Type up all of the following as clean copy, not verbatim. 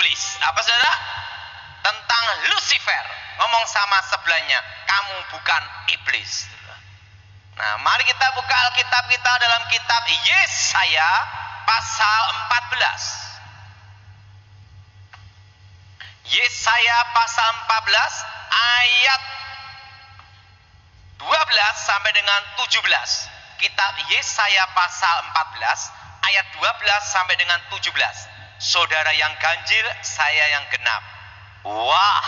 iblis. Apa saudara? Tentang Lucifer. Ngomong sama sebelahnya, kamu bukan iblis. Nah, mari kita buka Alkitab kita dalam kitab Yesaya pasal 14. Yesaya pasal 14 ayat 12 sampai dengan 17. Kitab Yesaya pasal 14 ayat 12 sampai dengan 17. Saudara yang ganjil, saya yang genap. Wah,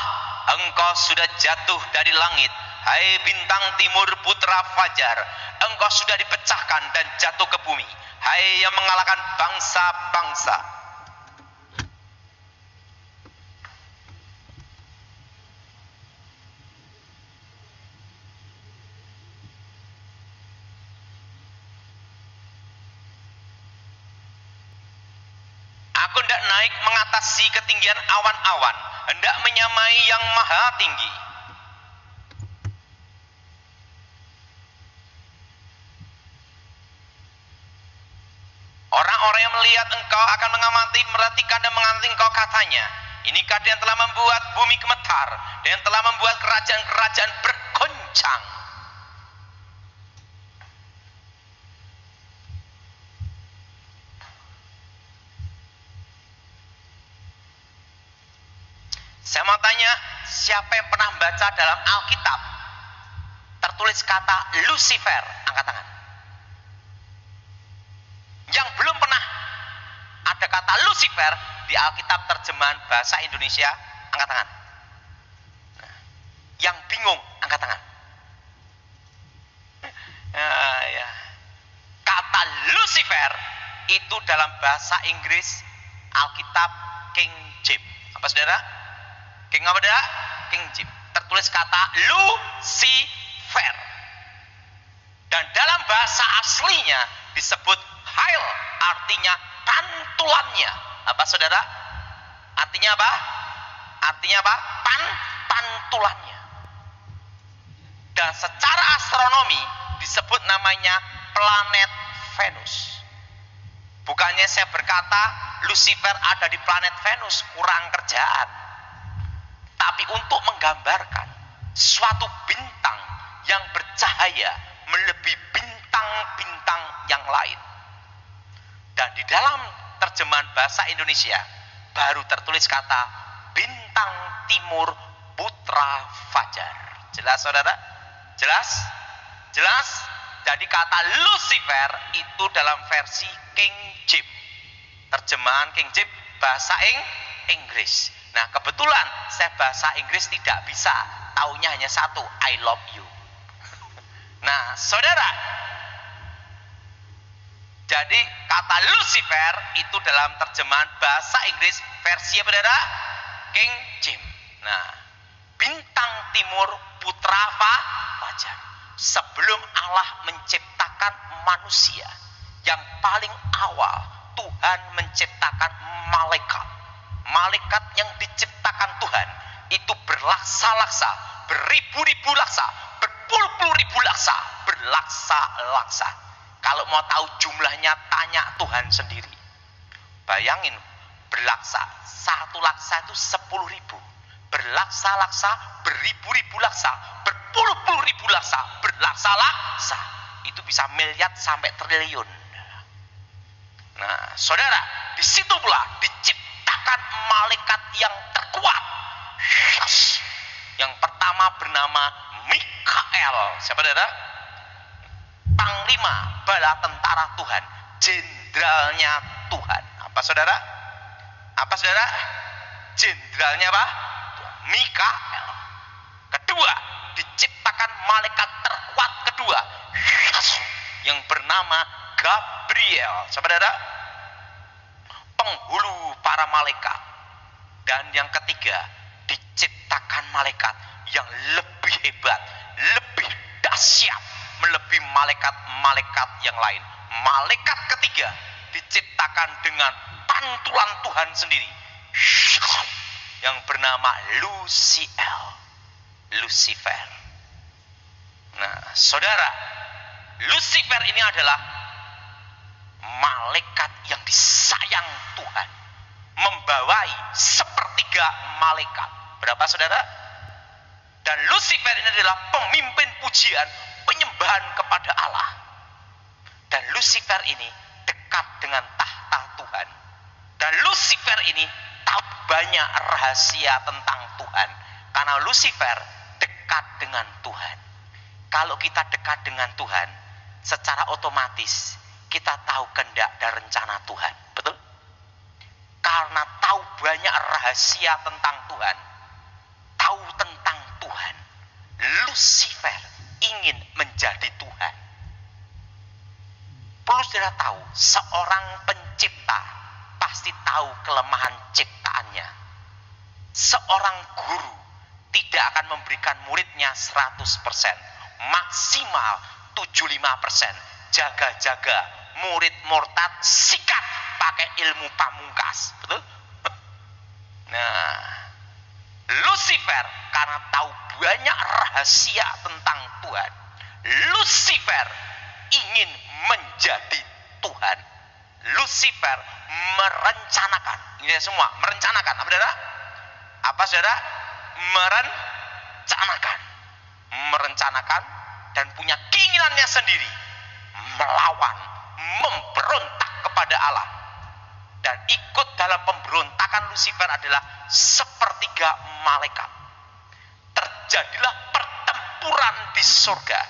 engkau sudah jatuh dari langit, hai bintang timur putra fajar. Engkau sudah dipecahkan dan jatuh ke bumi, hai yang mengalahkan bangsa-bangsa. Aku hendak naik mengatasi ketinggian awan-awan, hendak menyamai yang maha tinggi. Orang-orang yang melihat engkau akan mengamati, merhatikan dan mengamati engkau, katanya, inikah dia yang telah membuat bumi gemetar, dia yang telah membuat kerajaan-kerajaan bergoncang. Saya mau tanya, siapa yang pernah baca dalam Alkitab tertulis kata Lucifer? Angkat tangan. Yang belum pernah ada kata Lucifer di Alkitab terjemahan bahasa Indonesia, angkat tangan. Nah, yang bingung, angkat tangan. Ya. Kata Lucifer itu dalam bahasa Inggris Alkitab King James. Apa saudara? King apa saudara? King James. Tertulis kata Lucifer. Dan dalam bahasa aslinya disebut hail, artinya pantulannya. Apa saudara? Artinya apa? Artinya apa? Pantulannya. Dan secara astronomi disebut namanya planet Venus. Bukannya saya berkata Lucifer ada di planet Venus, kurang kerjaan. Tapi untuk menggambarkan suatu bintang yang bercahaya melebihi bintang-bintang yang lain. Dan di dalam terjemahan bahasa Indonesia baru tertulis kata bintang timur putra fajar. Jelas saudara? Jelas? Jelas? Jadi kata Lucifer itu dalam versi King James. Terjemahan King James bahasa Inggris. Nah, kebetulan saya bahasa Inggris tidak bisa, taunya hanya satu, I love you. Nah, saudara, jadi kata Lucifer itu dalam terjemahan bahasa Inggris versi apa saudara? King James. Nah, bintang timur putra fajar. Sebelum Allah menciptakan manusia, yang paling awal Tuhan menciptakan malaikat. Malaikat yang diciptakan Tuhan itu berlaksa-laksa, beribu-ribu laksa, berpuluh-puluh ribu laksa, berlaksa-laksa. Kalau mau tahu jumlahnya, tanya Tuhan sendiri. Bayangin, berlaksa, satu laksa itu 10.000. Berlaksa-laksa, beribu-ribu laksa, berpuluh-puluh ribu laksa, berlaksa-laksa. Itu bisa miliar sampai triliun. Nah, saudara, di situ pula diciptakan malaikat yang terkuat. Yang pertama bernama Mikael. Siapa saudara? Panglima bala tentara Tuhan, jenderalnya Tuhan. Apa saudara? Apa saudara? Jenderalnya apa? Mikael. Kedua, diciptakan malaikat terkuat kedua, yang bernama Gabriel. Saudara, penghulu para malaikat. Dan yang ketiga, diciptakan malaikat yang lebih hebat, lebih dahsyat, melebihi malaikat-malaikat yang lain. Malaikat ketiga diciptakan dengan pantulan Tuhan sendiri, yang bernama Lucifer. Nah, saudara, Lucifer ini adalah malaikat yang disayang Tuhan, membawai sepertiga malaikat. Berapa saudara? Dan Lucifer ini adalah pemimpin pujian, penyembahan kepada Allah. Dan Lucifer ini dekat dengan tahta Tuhan. Dan Lucifer ini tahu banyak rahasia tentang Tuhan. Karena Lucifer dekat dengan Tuhan. Kalau kita dekat dengan Tuhan, secara otomatis kita tahu kehendak dan rencana Tuhan. Betul? Karena tahu banyak rahasia tentang Tuhan, tahu tentang Tuhan, Lucifer ingin menjadi Tuhan. Perlu saudara tahu, seorang pencipta pasti tahu kelemahan ciptaannya. Seorang guru tidak akan memberikan muridnya 100%, maksimal 75%. Jaga-jaga, murid murtad sikat pakai ilmu pamungkas. Betul? Nah, Lucifer karena tahu banyak rahasia tentang Tuhan, Lucifer ingin menjadi Tuhan. Lucifer merencanakan, ini semua merencanakan. Apa saudara? Apa saudara? Merencanakan dan punya keinginannya sendiri, melawan, memberontak kepada Allah. Dan ikut dalam pemberontakan Lucifer adalah sepertiga malaikat. Terjadilah pertempuran di surga.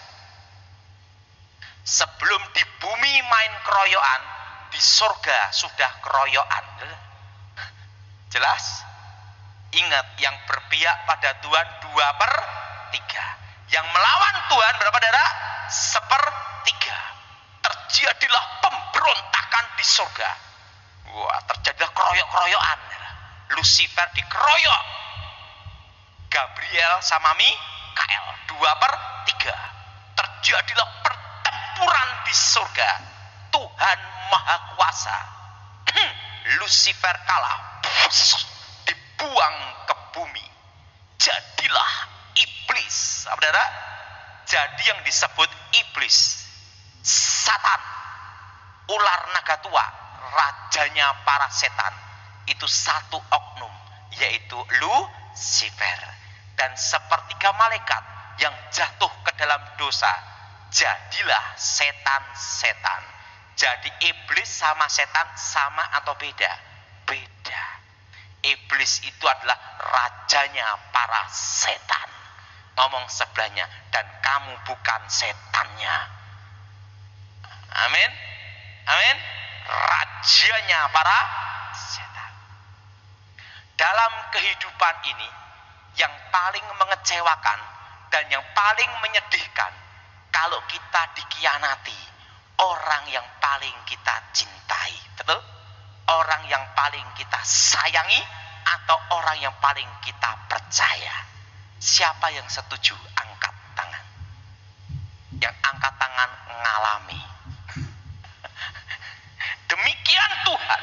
Sebelum di bumi main keroyokan, di surga sudah keroyokan. Jelas? Ingat, yang berpihak pada Tuhan 2/3. Yang melawan Tuhan berapa saudara? 1/3. Terjadilah pemberontakan di surga. Wah, terjadilah keroyok-keroyokan. Lucifer dikeroyok. Gabriel sama Mikael 2/3. Terjadilah pertempuran di surga. Tuhan Maha Kuasa. Lucifer kalah. Dibuang ke bumi. Jadilah iblis. Saudara, jadi yang disebut iblis, Satan, ular naga tua, rajanya para setan, itu satu oknum, yaitu Lucifer. Dan sepertiga malaikat yang jatuh ke dalam dosa, jadilah setan-setan. Jadi iblis sama setan sama atau beda? Beda. Iblis itu adalah rajanya para setan. Ngomong sebelahnya, dan kamu bukan setannya. Amin. Amin. Rajanya para setan. Dalam kehidupan ini, yang paling mengecewakan dan yang paling menyedihkan, kalau kita dikhianati orang yang paling kita cintai. Betul? Orang yang paling kita sayangi atau orang yang paling kita percaya. Siapa yang setuju? Angkat tangan. Yang angkat tangan ngalami. Demikian Tuhan.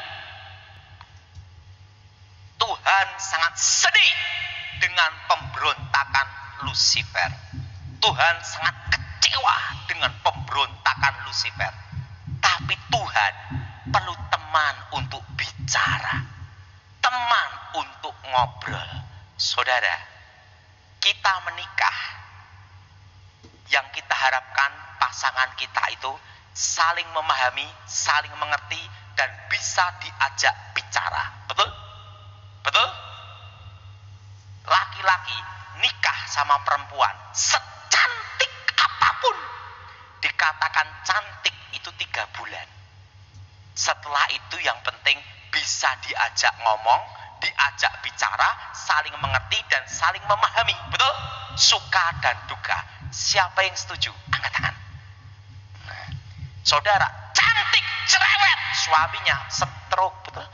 Tuhan sangat sedih dengan pemberontakan Lucifer. Tuhan sangat kecewa dengan pemberontakan Lucifer. Tapi Tuhan perlu teman untuk bicara, teman untuk ngobrol. Saudara, kita menikah, yang kita harapkan pasangan kita itu saling memahami, saling mengerti, dan bisa diajak bicara. Betul? Betul? Laki-laki nikah sama perempuan, secantik apapun, dikatakan cantik itu 3 bulan. Setelah itu yang penting bisa diajak ngomong, diajak bicara, saling mengerti dan saling memahami. Betul? Suka dan duka. Siapa yang setuju? Angkat tangan. Nah, saudara, cantik, cerewet, suaminya stroke. Betul?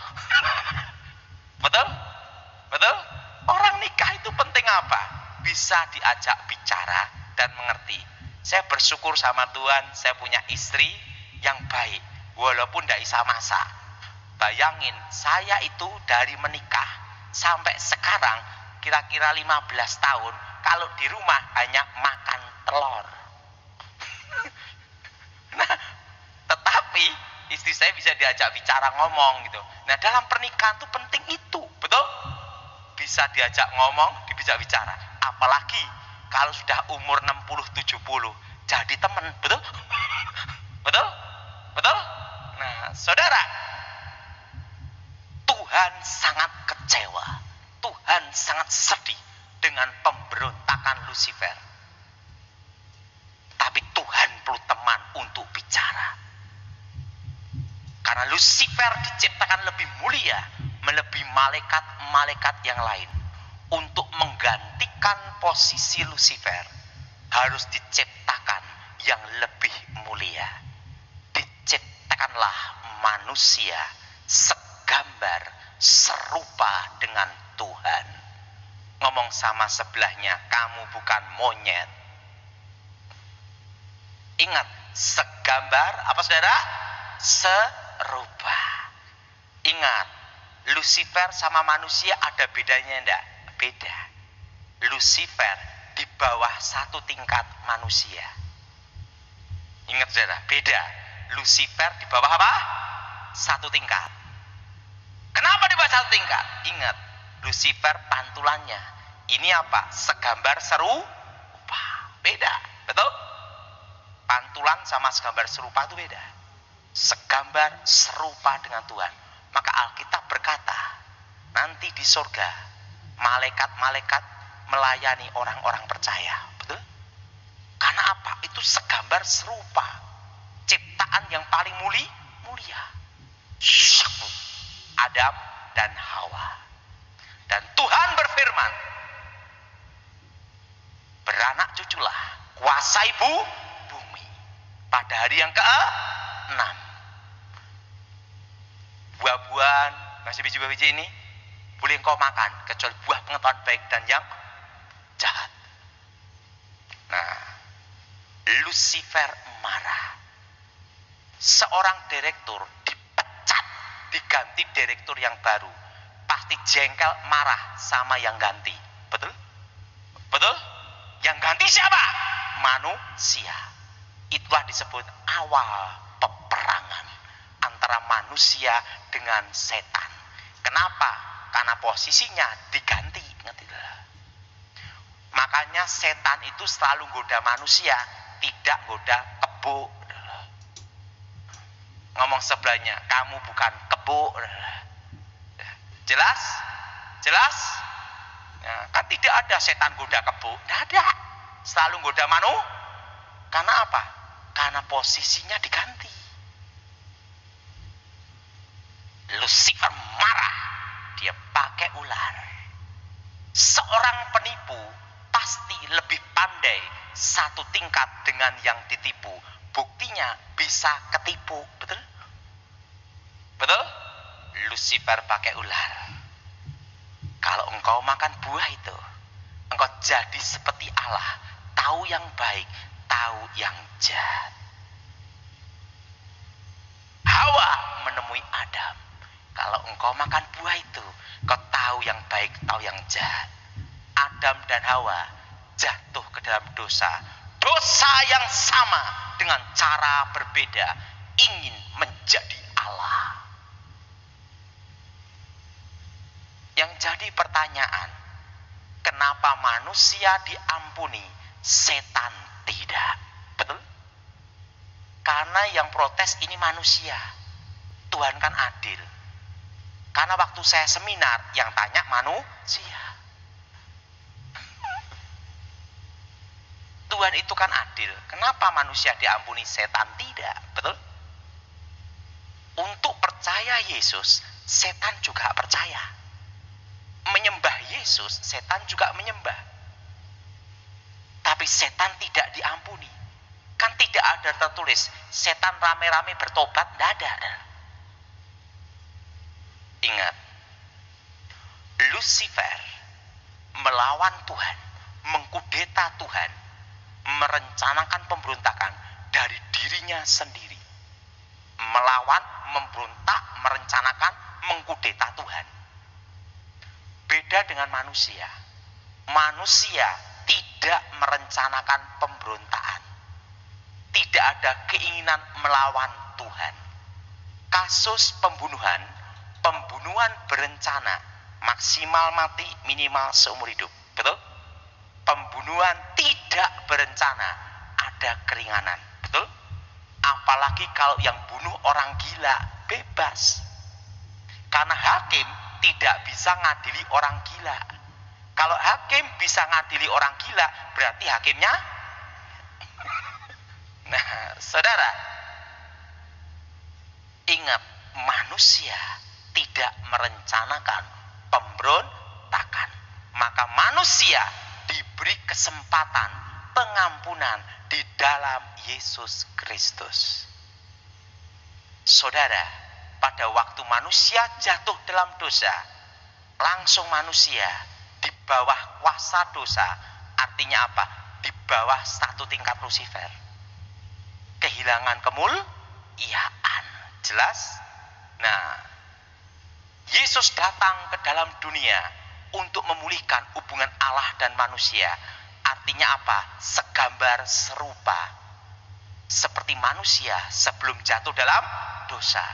Betul? Betul? Orang nikah itu penting apa? Bisa diajak bicara dan mengerti. Saya bersyukur sama Tuhan, saya punya istri yang baik, walaupun tidak bisa masak. Bayangin, saya itu dari menikah sampai sekarang kira-kira 15 tahun, kalau di rumah hanya makan telur. Nah, tetapi istri saya bisa diajak bicara ngomong gitu. Nah, dalam pernikahan itu penting itu, betul? Bisa diajak ngomong, bisa bicara. Apalagi kalau sudah umur 60-70, jadi teman, betul? Betul? Betul? Nah, saudara, Tuhan sangat kecewa. Tuhan sangat sedih dengan pemberontakan Lucifer. Tapi Tuhan perlu teman untuk bicara. Karena Lucifer diciptakan lebih mulia, melebihi malaikat-malaikat yang lain. Untuk menggantikan posisi Lucifer, harus diciptakan yang lebih mulia. Diciptakanlah manusia segambar, serupa dengan Tuhan. Ngomong sama sebelahnya, kamu bukan monyet. Ingat, segambar apa saudara? Serupa. Ingat, Lucifer sama manusia ada bedanya enggak? Beda. Lucifer di bawah satu tingkat manusia. Ingat saudara, beda. Lucifer di bawah apa? Satu tingkat. Kenapa di bawah satu tingkat? Ingat, Lucifer pantulannya. Ini apa? Segambar serupa. Beda, betul? Pantulan sama segambar serupa itu beda. Segambar serupa dengan Tuhan. Maka Alkitab berkata, nanti di surga malaikat-malaikat melayani orang-orang percaya. Betul? Karena apa? Itu segambar serupa. Ciptaan yang paling mulia. Adam dan Hawa. Dan Tuhan berfirman, beranak cuculah, kuasai bumi. Pada hari yang ke-6. Buah-buahan, masih biji-biji ini boleh engkau makan, kecuali buah pengetahuan baik dan yang jahat. Nah, Lucifer marah. Seorang direktur dipecat, diganti direktur yang baru. Pasti jengkel, marah sama yang ganti. Betul? Betul? Yang ganti siapa? Manusia. Itulah disebut awal peperangan antara manusia dengan setan. Kenapa? Karena posisinya diganti. Makanya setan itu selalu goda manusia, tidak goda kebo. Ngomong sebelahnya, kamu bukan kebo. Jelas? Jelas? Ya, kan tidak ada setan goda kebo. Tidak ada. Selalu goda Karena apa? Karena posisinya diganti. Lucifer marah. Dia pakai ular. Seorang penipu pasti lebih pandai satu tingkat dengan yang ditipu. Buktinya bisa ketipu. Betul? Betul? Lucifer pakai ular. Kalau engkau makan buah itu, engkau jadi seperti Allah. Tahu yang baik, tahu yang jahat. Hawa menemui Adam. Kalau engkau makan buah itu, kau tahu yang baik, tahu yang jahat. Adam dan Hawa jatuh ke dalam dosa. Dosa yang sama dengan cara berbeda. Ingin menjadi Allah. Yang jadi pertanyaan, kenapa manusia diampuni, setan tidak? Betul? Karena yang protes ini manusia. Tuhan kan adil. Karena waktu saya seminar, yang tanya manusia. Tuhan itu kan adil. Kenapa manusia diampuni, setan tidak? Betul? Untuk percaya Yesus, setan juga percaya. Menyembah Yesus, setan juga menyembah. Tapi setan tidak diampuni. Kan tidak ada tertulis, setan rame-rame bertobat, tidak ada. Ingat, Lucifer melawan Tuhan, mengkudeta Tuhan, merencanakan pemberontakan dari dirinya sendiri. Melawan, memberontak, merencanakan, mengkudeta Tuhan. Beda dengan manusia. Manusia tidak merencanakan pemberontakan. Tidak ada keinginan melawan Tuhan. Kasus pembunuhan pembunuhan berencana, maksimal mati, minimal seumur hidup. Betul? Pembunuhan tidak berencana, ada keringanan. Betul? Apalagi kalau yang bunuh orang gila, bebas. Karena hakim tidak bisa ngadili orang gila. Kalau hakim bisa ngadili orang gila, berarti hakimnya. Nah, saudara, ingat, manusia tidak merencanakan pemberontakan. Maka manusia diberi kesempatan pengampunan di dalam Yesus Kristus. Saudara, pada waktu manusia jatuh dalam dosa, langsung manusia di bawah kuasa dosa. Artinya apa? Di bawah satu tingkat Lucifer. Kehilangan kemuliaan. Jelas? Nah, Yesus datang ke dalam dunia untuk memulihkan hubungan Allah dan manusia. Artinya apa? Segambar serupa seperti manusia sebelum jatuh dalam dosa.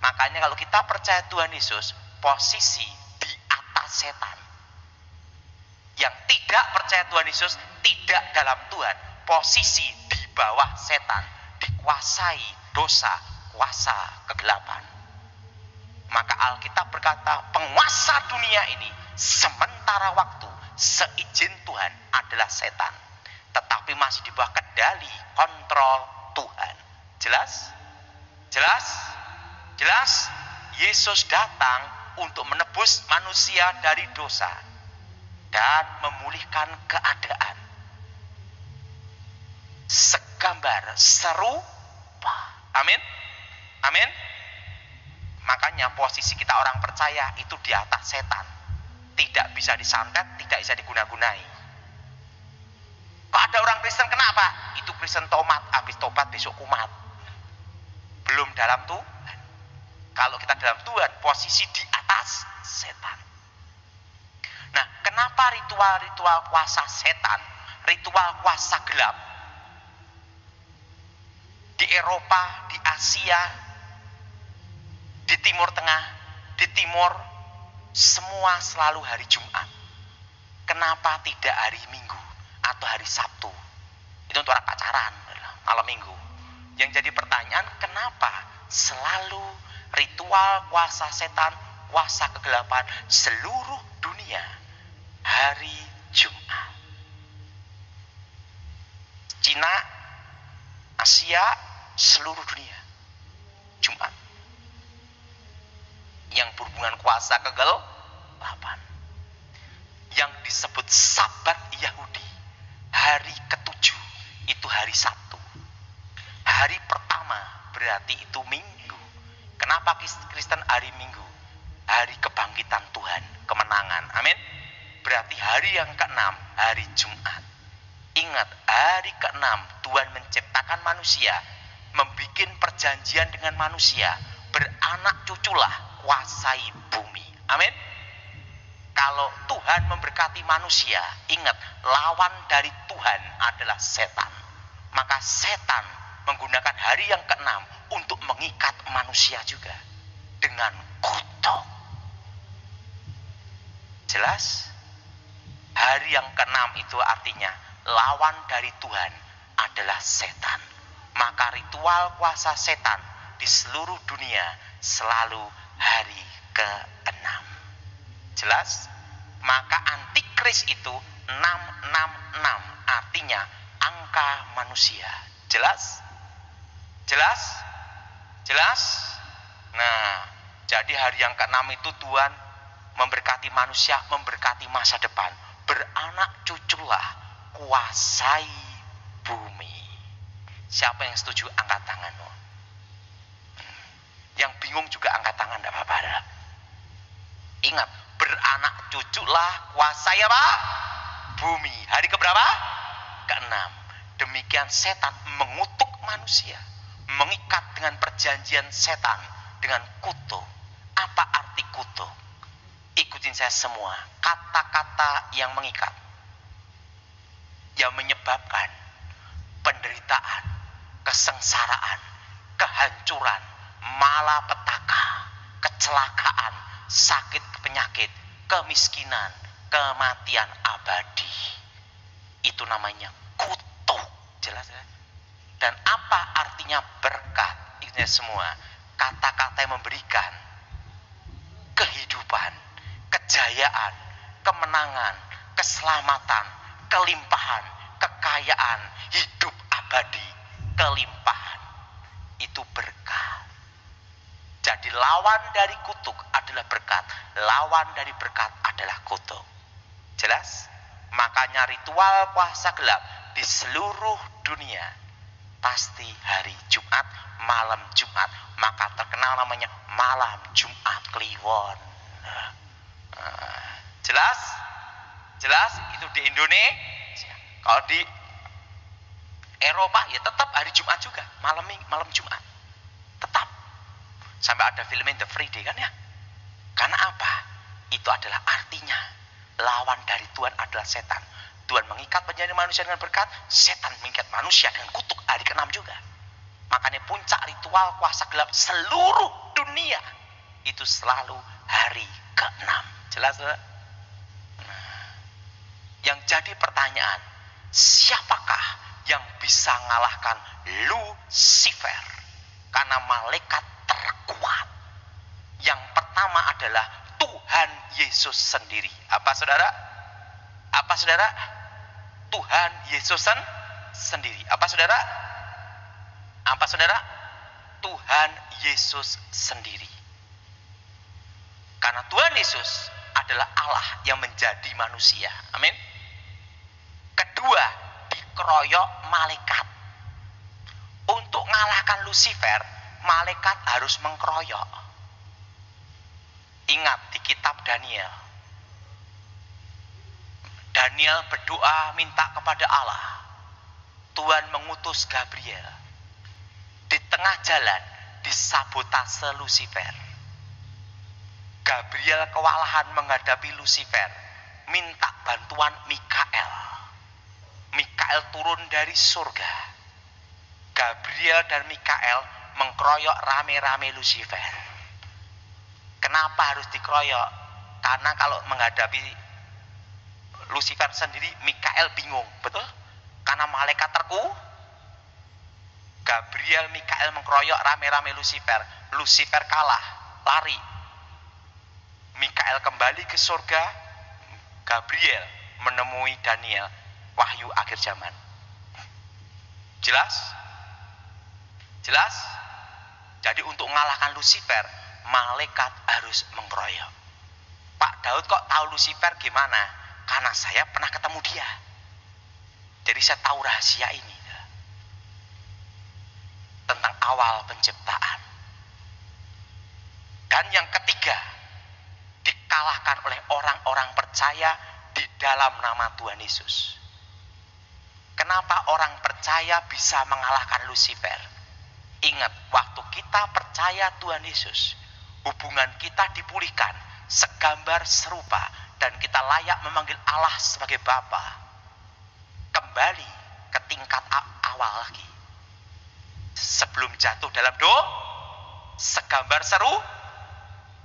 Makanya kalau kita percaya Tuhan Yesus, posisi di atas setan. Yang tidak percaya Tuhan Yesus tidak dalam Tuhan, posisi di bawah setan, dikuasai dosa, kuasa kegelapan. Maka Alkitab berkata, penguasa dunia ini sementara waktu seizin Tuhan adalah setan, tetapi masih di bawah kendali kontrol Tuhan. Jelas? Jelas? Jelas? Yesus datang untuk menebus manusia dari dosa dan memulihkan keadaan. Segambar serupa. Amin. Amin. Makanya posisi kita orang percaya itu di atas setan. Tidak bisa disantet, tidak bisa diguna-gunai. Kok ada orang Kristen kenapa? Itu Kristen tomat, habis tobat besok kumat. Belum dalam Tuhan. Kalau kita dalam Tuhan, posisi di atas setan. Nah, kenapa ritual-ritual kuasa setan, ritual kuasa gelap di Eropa, di Asia, di Timur Tengah, di Timur, semua selalu hari Jumat? Kenapa tidak hari Minggu atau hari Sabtu? Itu untuk orang pacaran, malam Minggu. Yang jadi pertanyaan, kenapa selalu ritual kuasa setan, kuasa kegelapan seluruh dunia hari Jumat? Cina, Asia, seluruh dunia Jumat. Yang berhubungan kuasa kegelapan, yang disebut Sabat Yahudi, hari ketujuh itu hari Sabtu. Hari pertama berarti itu Minggu. Kenapa Kristen hari Minggu? Hari kebangkitan Tuhan, kemenangan. Amin. Berarti hari yang keenam, hari Jumat. Ingat, hari keenam Tuhan menciptakan manusia, membuat perjanjian dengan manusia, beranak cuculah, kuasai bumi. Amin. Kalau Tuhan memberkati manusia, ingat, lawan dari Tuhan adalah setan. Maka setan menggunakan hari yang keenam untuk mengikat manusia juga dengan kutuk. Jelas? Hari yang keenam itu artinya lawan dari Tuhan adalah setan. Maka ritual kuasa setan di seluruh dunia selalu hari ke-6. Jelas? Maka antikris itu 666, artinya angka manusia. Jelas? Jelas? Jelas? Nah, jadi hari yang ke-6 itu Tuhan memberkati manusia, memberkati masa depan. Beranak cuculah, kuasai bumi. Siapa yang setuju angkat tanganmu? Yang bingung juga angkat tangan, tidak apa-apa. Ingat, beranak cuculah, kuasai apa? Bumi. Hari keberapa? Ke-6. Demikian setan mengutuk manusia, mengikat dengan perjanjian setan, dengan kutuk. Apa arti kutuk? Ikutin saya semua. Kata-kata yang mengikat, yang menyebabkan penderitaan, kesengsaraan, kehancuran, malapetaka, kecelakaan, sakit penyakit, kemiskinan, kematian abadi. Itu namanya kutuk. Jelas ya? Dan apa artinya berkat? Itu semua kata-kata yang memberikan kehidupan, kejayaan, kemenangan, keselamatan, kelimpahan, kekayaan, hidup abadi, kelimpahan. Itu berkat. Jadi lawan dari kutuk adalah berkat. Lawan dari berkat adalah kutuk. Jelas? Makanya ritual puasa gelap di seluruh dunia pasti hari Jumat, malam Jumat, maka terkenal namanya malam Jumat Kliwon. Jelas? Jelas? Itu di Indonesia. Kalau di Eropa ya tetap hari Jumat juga, malam Jumat. Tetap. Sampai ada filmnya The Friday kan ya. Karena apa? Itu adalah artinya lawan dari Tuhan adalah setan. Tuhan mengikat menjadi manusia dengan berkat, setan mengikat manusia dengan kutuk hari ke-6 juga. Makanya puncak ritual puasa gelap seluruh dunia itu selalu hari ke-6. Jelas? Nah, yang jadi pertanyaan, siapakah yang bisa mengalahkan Lucifer? Karena malaikat terkuat. Yang pertama adalah Tuhan Yesus sendiri. Apa saudara? Apa saudara? Tuhan Yesus sendiri. Apa saudara? Apa saudara? Tuhan Yesus sendiri. Karena Tuhan Yesus adalah Allah yang menjadi manusia. Amin. Kedua, dikeroyok malaikat. Untuk mengalahkan Lucifer, malaikat harus mengkeroyok. Ingat di kitab Daniel. Daniel berdoa minta kepada Allah. Tuhan mengutus Gabriel. Di tengah jalan disabotase Lucifer. Gabriel kewalahan menghadapi Lucifer. Minta bantuan Mikael. Mikael turun dari surga. Gabriel dan Mikael mengkeroyok rame-rame Lucifer. Kenapa harus dikeroyok? Karena kalau menghadapi Lucifer sendiri, Mikael bingung, betul? Karena malaikat Gabriel, Mikael mengkeroyok rame-rame Lucifer. Lucifer kalah, lari. Mikael kembali ke surga. Gabriel menemui Daniel. Wahyu akhir zaman. Jelas? Jelas? Jadi untuk mengalahkan Lucifer, malaikat harus mengkeroyok. Pak Daud kok tahu Lucifer gimana? Karena saya pernah ketemu dia. Jadi saya tahu rahasia ini. Tentang awal penciptaan. Dan yang ketiga, dikalahkan oleh orang-orang percaya di dalam nama Tuhan Yesus. Kenapa orang percaya bisa mengalahkan Lucifer? Ingat, waktu kita percaya Tuhan Yesus, hubungan kita dipulihkan, segambar serupa, dan kita layak memanggil Allah sebagai Bapa. Kembali ke tingkat awal lagi. Sebelum jatuh dalam segambar seru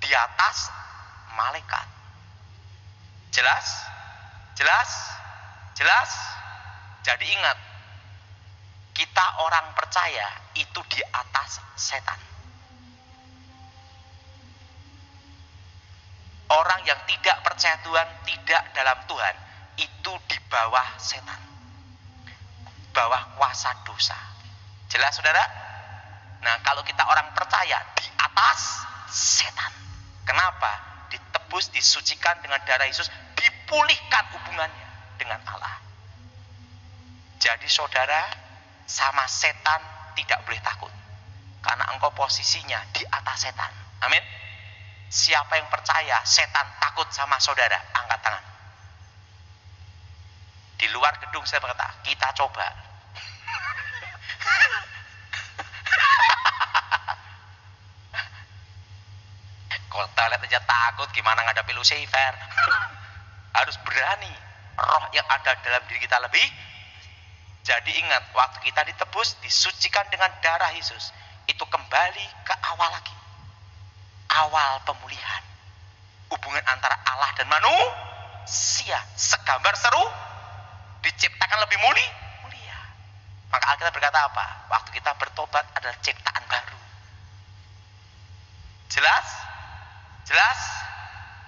di atas malaikat. Jelas? Jelas? Jelas? Jadi ingat, kita orang percaya itu di atas setan. Orang yang tidak percaya Tuhan, tidak dalam Tuhan, itu di bawah setan. Bawah kuasa dosa. Jelas saudara? Nah, kalau kita orang percaya di atas setan. Kenapa? Ditebus, disucikan dengan darah Yesus, dipulihkan hubungannya dengan Allah. Jadi saudara, sama setan tidak boleh takut. Karena engkau posisinya di atas setan. Amin. Siapa yang percaya setan takut sama saudara? Angkat tangan. Di luar gedung saya berkata, kita coba. Kota lihat aja takut, gimana ngadapi Lucifer? Harus berani. Roh yang ada dalam diri kita lebih. Jadi ingat, waktu kita ditebus, disucikan dengan darah Yesus, itu kembali ke awal lagi. Awal pemulihan. hubungan antara Allah dan manusia. Segambar seru, diciptakan lebih mulia. Maka Alkitab berkata apa? Waktu kita bertobat adalah ciptaan baru. Jelas? Jelas?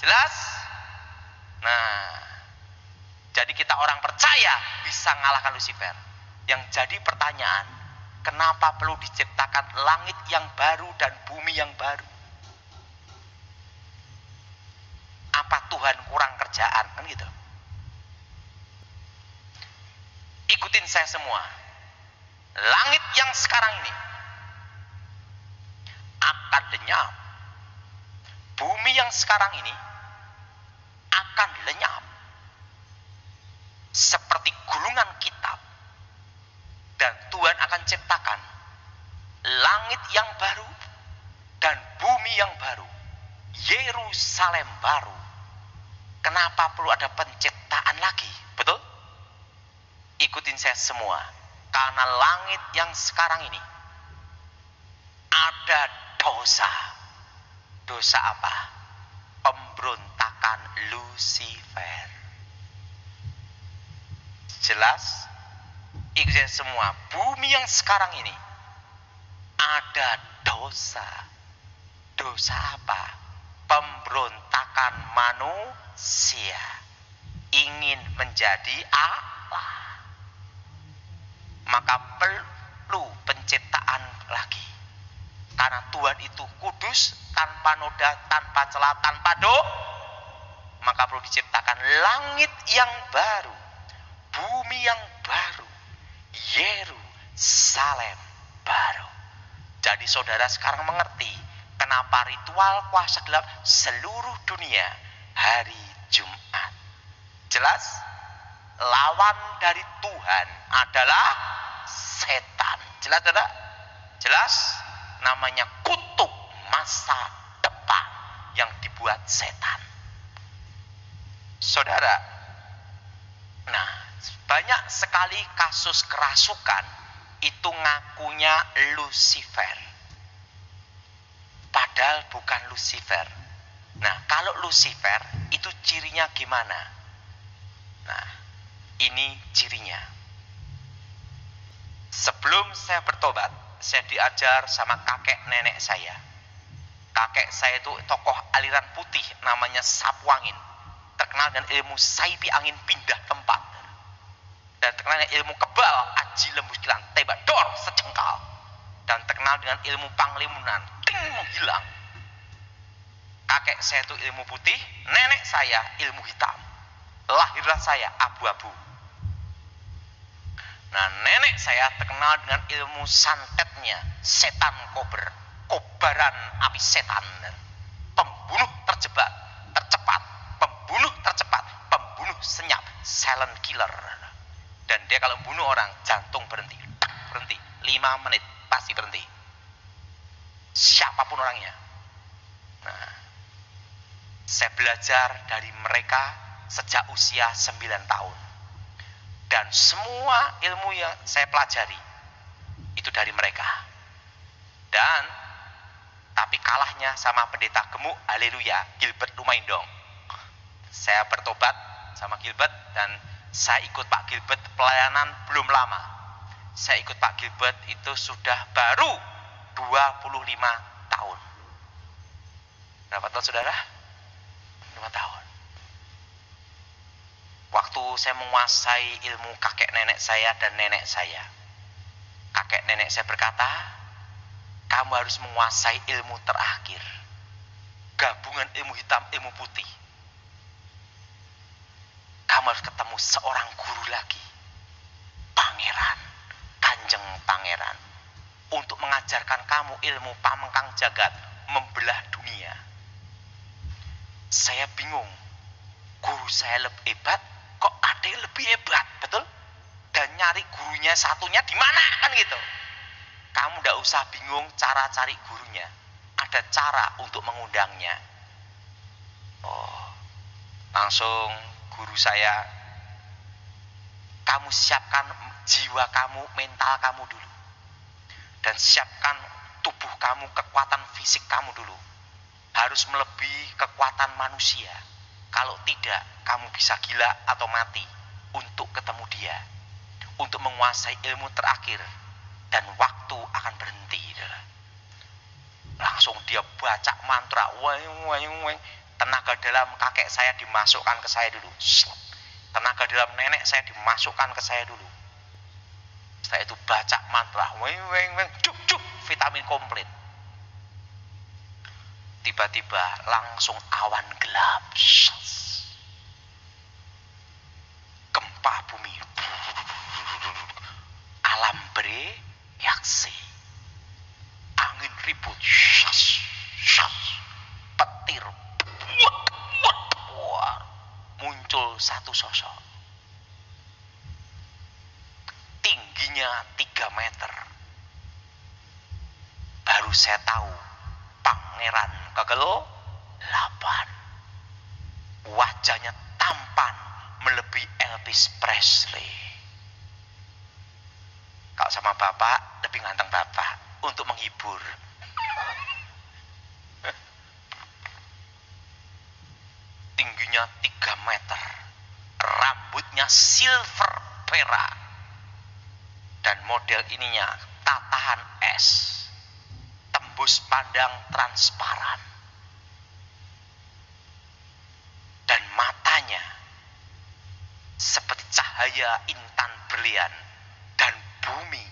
Jelas? Nah, jadi kita orang percaya bisa mengalahkan Lucifer. Yang jadi pertanyaan, kenapa perlu diciptakan langit yang baru dan bumi yang baru? Apa Tuhan kurang kerjaan? Kan gitu. Ikutin saya semua. Langit yang sekarang ini akan lenyap. Bumi yang sekarang ini akan lenyap. Seperti gulungan kitab. Dan Tuhan akan ciptakan langit yang baru dan bumi yang baru. Yerusalem baru. Kenapa perlu ada penciptaan lagi? Betul? Ikutin saya semua. Karena langit yang sekarang ini ada dosa. Dosa apa? Pemberontakan Lucifer. Jelas? Ikutin saya semua. Bumi yang sekarang ini ada dosa. Dosa apa? Pemberontakan manusia. Ingin menjadi Allah. Maka perlu penciptaan lagi. Karena Tuhan itu kudus, tanpa noda, tanpa celah, tanpa maka perlu diciptakan langit yang baru, bumi yang baru, Yerusalem baru. Jadi saudara sekarang mengerti kenapa ritual kuasa gelap seluruh dunia hari Jumat. Jelas? Lawan dari Tuhan adalah setan. Jelas tidak? Jelas? Namanya kutub masa depan yang dibuat setan. Saudara, nah banyak sekali kasus kerasukan itu ngakunya Lucifer. Padahal bukan Lucifer. Nah kalau Lucifer itu cirinya gimana? Nah ini cirinya. Sebelum saya bertobat, saya diajar sama kakek nenek saya. Kakek saya itu tokoh aliran putih namanya Sapuangin. Terkenal dengan ilmu saipi angin pindah tempat. Dan terkenal dengan ilmu kebal, aji lembus kilan, tebak dor sejengkal. Dan terkenal dengan ilmu panglimunan, ting menghilang. Kakek saya itu ilmu putih, nenek saya ilmu hitam. Lahirlah saya abu-abu. Nah nenek saya terkenal dengan ilmu santetnya, setan kobaran api setan, pembunuh tercepat, pembunuh tercepat, pembunuh senyap, silent killer. Dan dia kalau bunuh orang jantung berhenti, 5 menit pasti berhenti. Siapapun orangnya. Nah, saya belajar dari mereka sejak usia 9 tahun. Dan semua ilmu yang saya pelajari itu dari mereka. Dan tapi kalahnya sama pendeta gemuk, haleluya, Gilbert Lumaindong. Saya bertobat sama Gilbert dan saya ikut Pak Gilbert pelayanan belum lama. Saya ikut Pak Gilbert itu sudah baru 25 tahun. Berapa tahun saudara? 5 tahun. Waktu saya menguasai ilmu kakek nenek saya dan nenek saya. Kakek nenek saya berkata, kamu harus menguasai ilmu terakhir. Gabungan ilmu hitam, ilmu putih. Kamu harus ketemu seorang guru lagi. Pangeran, kanjeng pangeran. Untuk mengajarkan kamu ilmu pamengkang jagat, membelah dunia. Saya bingung. Guru saya lebih hebat, kok ada yang lebih hebat, betul? Dan nyari gurunya satunya di mana kan gitu. Kamu tidak usah bingung cara cari gurunya. Ada cara untuk mengundangnya. Oh, langsung guru saya, kamu siapkan jiwa kamu, mental kamu dulu. Dan siapkan tubuh kamu, kekuatan fisik kamu dulu. harus melebihi kekuatan manusia. Kalau tidak, kamu bisa gila atau mati untuk ketemu dia, untuk menguasai ilmu terakhir, dan waktu akan berhenti. Langsung dia baca mantra, tenaga dalam kakek saya dimasukkan ke saya dulu, tenaga dalam nenek saya dimasukkan ke saya dulu. Setelah itu baca mantra, cuk, vitamin komplit. Tiba-tiba langsung awan gelap, gempa bumi, alam bereaksi, angin ribut, petir, muncul satu sosok, tingginya 3 meter. Baru saya tahu, Pangeran Kegelapan. Wajahnya tampan melebihi Elvis Presley. Kalau sama bapak, lebih ganteng bapak untuk menghibur. Tingginya 3 meter, rambutnya silver perak, dan model ininya tatahan es, tembus pandang transparan, dan matanya seperti cahaya intan berlian, dan bumi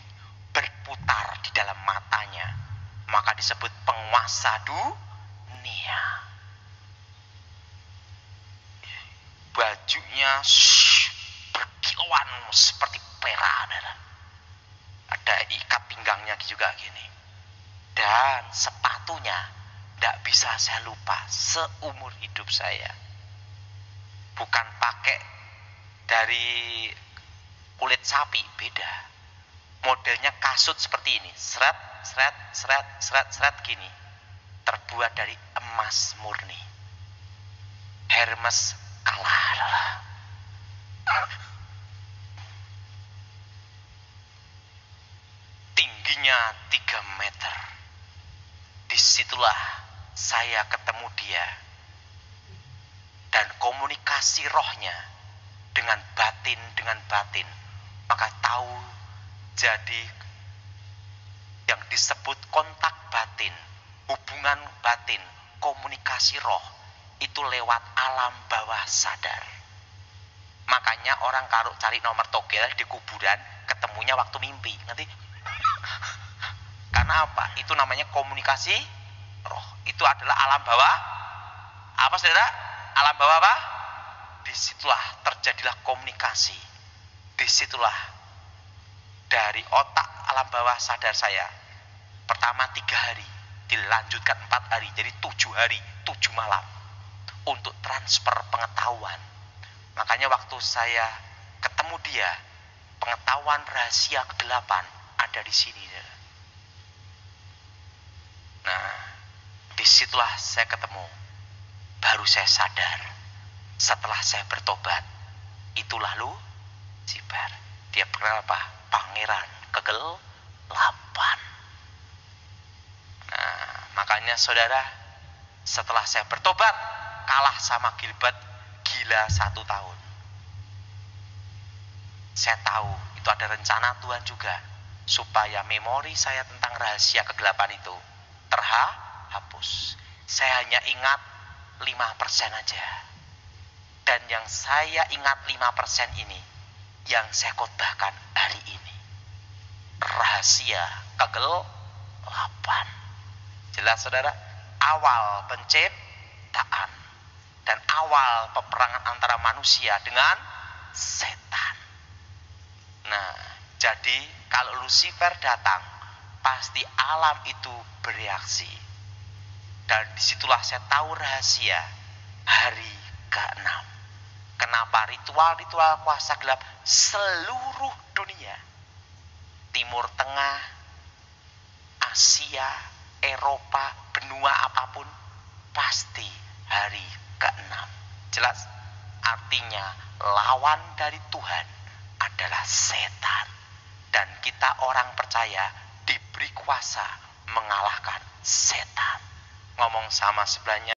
berputar di dalam matanya. Maka disebut penguasa dunia. Bajunya berkilauan seperti perak, ada ikat pinggangnya juga gini, dan sepatunya tidak bisa saya lupa seumur hidup saya. Bukan pakai dari kulit sapi, beda. Modelnya kasut seperti ini, seret gini, terbuat dari emas murni. Hermes kalah. Tingginya 3 meter. Disitulah saya ketemu dia, dan komunikasi rohnya dengan batin, maka tahu jadi yang disebut kontak batin, hubungan batin, komunikasi roh itu lewat alam bawah sadar. Makanya orang kalau cari nomor togel di kuburan ketemunya waktu mimpi, nanti karena apa? Itu namanya komunikasi roh. Itu adalah alam bawah apa, saudara? Alam bawah apa? Disitulah terjadilah komunikasi. Disitulah dari otak alam bawah sadar saya, pertama 3 hari, dilanjutkan 4 hari, jadi 7 hari, 7 malam untuk transfer pengetahuan. Makanya waktu saya ketemu dia, pengetahuan rahasia kegelapan ada di sini. Nah, disitulah saya ketemu. Baru saya sadar, setelah saya bertobat, itulah Lucifer. Dia berkenal apa? Pangeran Kegelapan. Nah, makanya saudara, setelah saya bertobat, kalah sama Gilbert, gila 1 tahun. Saya tahu itu ada rencana Tuhan juga, supaya memori saya tentang rahasia kegelapan itu terhapus. Saya hanya ingat 5% aja. Dan yang saya ingat 5% ini, yang saya khotbahkan hari ini. Rahasia kegelapan. Jelas saudara? Awal penciptaan dan awal peperangan antara manusia dengan setan. Nah, jadi kalau Lucifer datang, pasti alam itu bereaksi. Dan disitulah saya tahu rahasia hari ke-6. Kenapa ritual-ritual kuasa gelap seluruh dunia, Timur Tengah, Asia, Eropa, benua apapun, pasti hari ke-6. Jelas? Artinya lawan dari Tuhan adalah setan. Dan kita orang percaya diberi kuasa mengalahkan setan. ngomong sama sebelahnya.